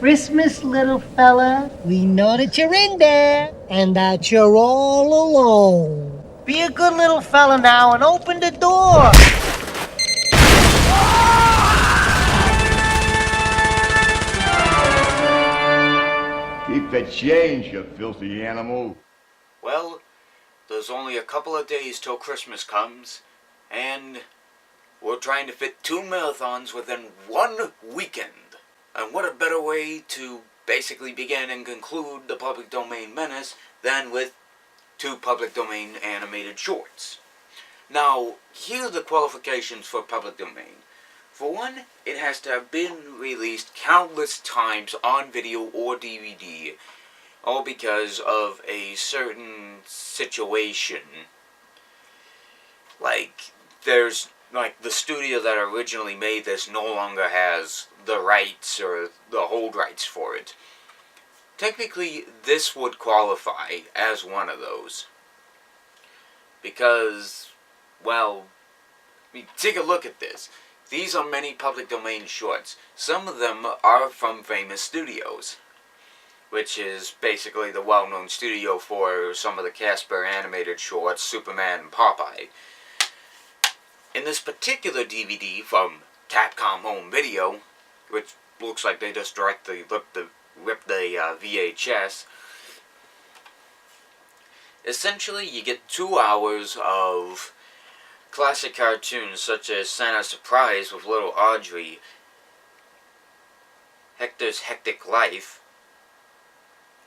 Christmas, little fella. We know that you're in there and that you're all alone. Be a good little fella now and open the door. Keep the change, you filthy animal. Well, there's only a couple of days till Christmas comes, and we're trying to fit 2 marathons within 1 weekend. And what a better way to basically begin and conclude the public domain menace than with 2 public domain animated shorts. Now, here are the qualifications for public domain. For one, it has to have been released countless times on video or DVD, all because of a certain situation. Like, the studio that originally made this no longer has the rights or the hold rights for it. Technically, this would qualify as one of those. Because, well, take a look at this. These are many public domain shorts. Some of them are from famous studios, which is basically the well-known studio for some of the Casper animated shorts, Superman and Popeye. In this particular DVD from Capcom Home Video, which looks like they just ripped the VHS, essentially you get 2 hours of classic cartoons such as Santa's Surprise with Little Audrey, Hector's Hectic Life,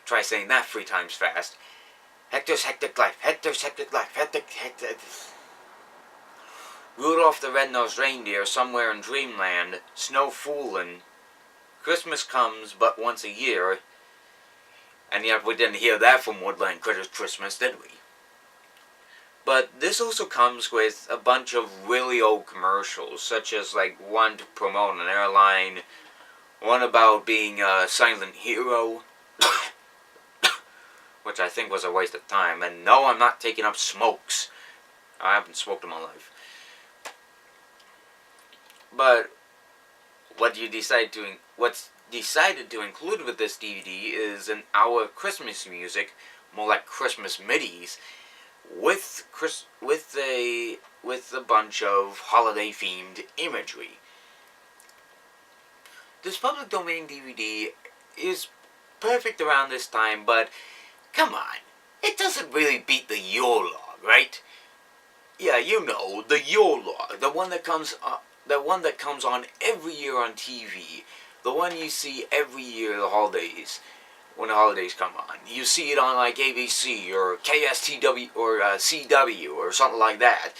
try saying that 3 times fast, Hector's Hectic Life, Hector's Hectic Life, Hectic, Rudolph the Red-Nosed Reindeer, Somewhere in Dreamland, Snow Foolin', Christmas Comes But Once a Year, and yet we didn't hear that from Woodland Critters Christmas, did we? But this also comes with a bunch of really old commercials, such as like one to promote an airline, one about being a silent hero, which I think was a waste of time. And no, I'm not taking up smokes. I haven't smoked in my life. But what's decided to include with this DVD is an hour of Christmas music, more like Christmas middies, with a bunch of holiday-themed imagery. This public domain DVD is perfect around this time, but come on, it doesn't really beat the Yule log, right? Yeah, you know, the Yule log, the one that comes on every year on TV, the one you see every year when the holidays come on. You see it on like ABC or KSTW or CW or something like that.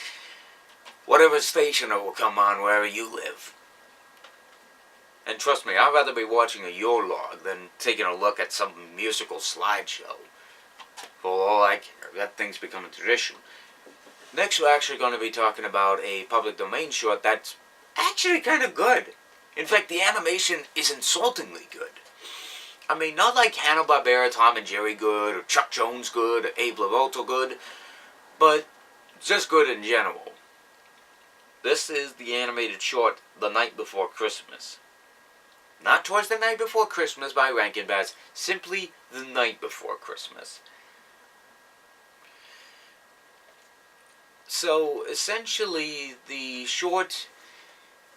Whatever station it will come on wherever you live. And trust me, I'd rather be watching a Yule log than taking a look at some musical slideshow. For all I care, that thing's become a tradition. Next, we're actually going to be talking about a public domain short that's actually kind of good. In fact, the animation is insultingly good. I mean, not like Hanna-Barbera, Tom and Jerry good, or Chuck Jones good, or Abe Laroto good, but just good in general. This is the animated short, The Night Before Christmas. Not Twas the Night Before Christmas by Rankin Bass, simply The Night Before Christmas. So, essentially, the short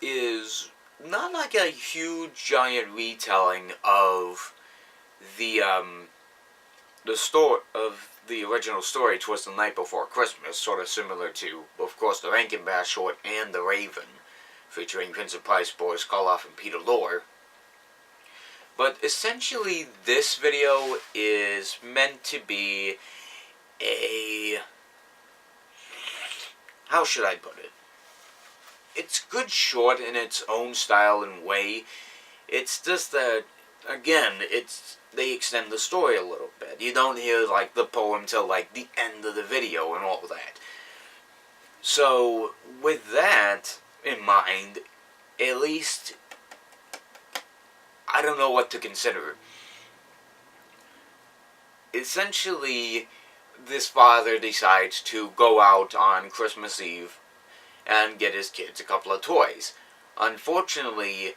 is not like a huge, giant retelling of the original story, Twas the Night Before Christmas, sort of similar to, of course, the Rankin Bass short and The Raven, featuring Vincent Price, Boris Karloff, and Peter Lorre. But essentially, this video is meant to be a... how should I put it? It's good short in its own style and way. It's just that, again, they extend the story a little bit. You don't hear, like, the poem till, like, the end of the video and all that. So, with that in mind, at least, I don't know what to consider. Essentially, this father decides to go out on Christmas Eve and get his kids a couple of toys. Unfortunately,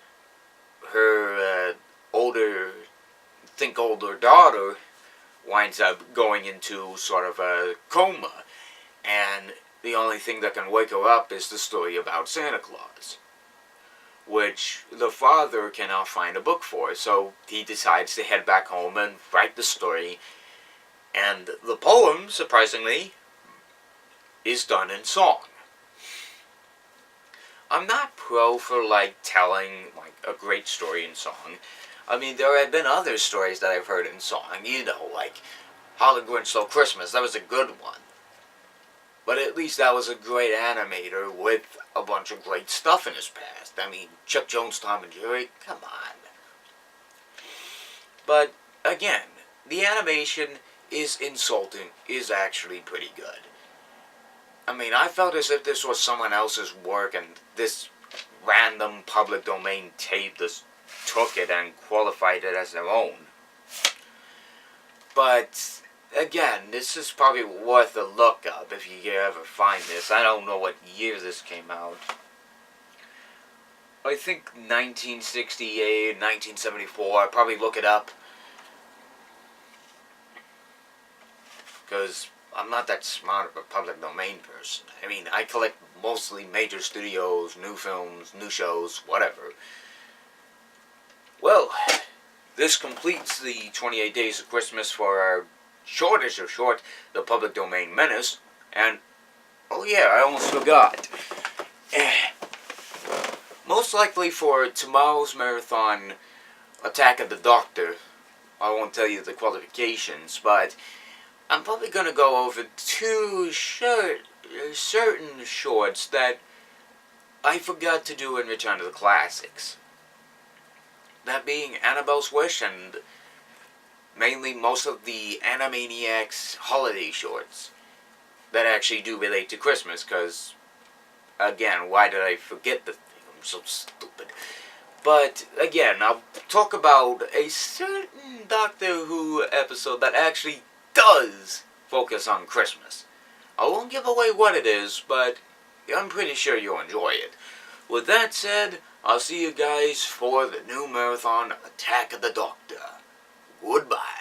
her older daughter winds up going into sort of a coma, and the only thing that can wake her up is the story about Santa Claus, which the father cannot find a book for, so he decides to head back home and write the story, and the poem, surprisingly, is done in song. I'm not pro for, telling, a great story in song. I mean, there have been other stories that I've heard in song, like How the Grinch Stole Christmas. That was a good one. But at least that was a great animator with a bunch of great stuff in his past. I mean, Chuck Jones, Tom and Jerry, come on. But, again, the animation is actually pretty good. I mean, I felt as if this was someone else's work and this random public domain tape just took it and qualified it as their own. But, again, this is probably worth a look up if you ever find this. I don't know what year this came out. I think 1968, 1974. I'll probably look it up. Because I'm not that smart of a public domain person. I mean, I collect mostly major studios, new films, new shows, whatever. Well, this completes the 28 Days of Christmas for our shortest of short, the Public Domain Menace. And, oh yeah, I almost forgot. Most likely for tomorrow's marathon, Attack of the Doctor, I won't tell you the qualifications, but I'm probably going to go over two certain shorts that I forgot to do in Return to the Classics. That being Annabelle's Wish and mainly most of the Animaniacs holiday shorts that actually do relate to Christmas, because, again, why did I forget the thing? I'm so stupid. But, again, I'll talk about a certain Doctor Who episode that actually does focus on Christmas. I won't give away what it is, but I'm pretty sure you'll enjoy it. With that said, I'll see you guys for the new marathon, Attack of the Doctor. Goodbye.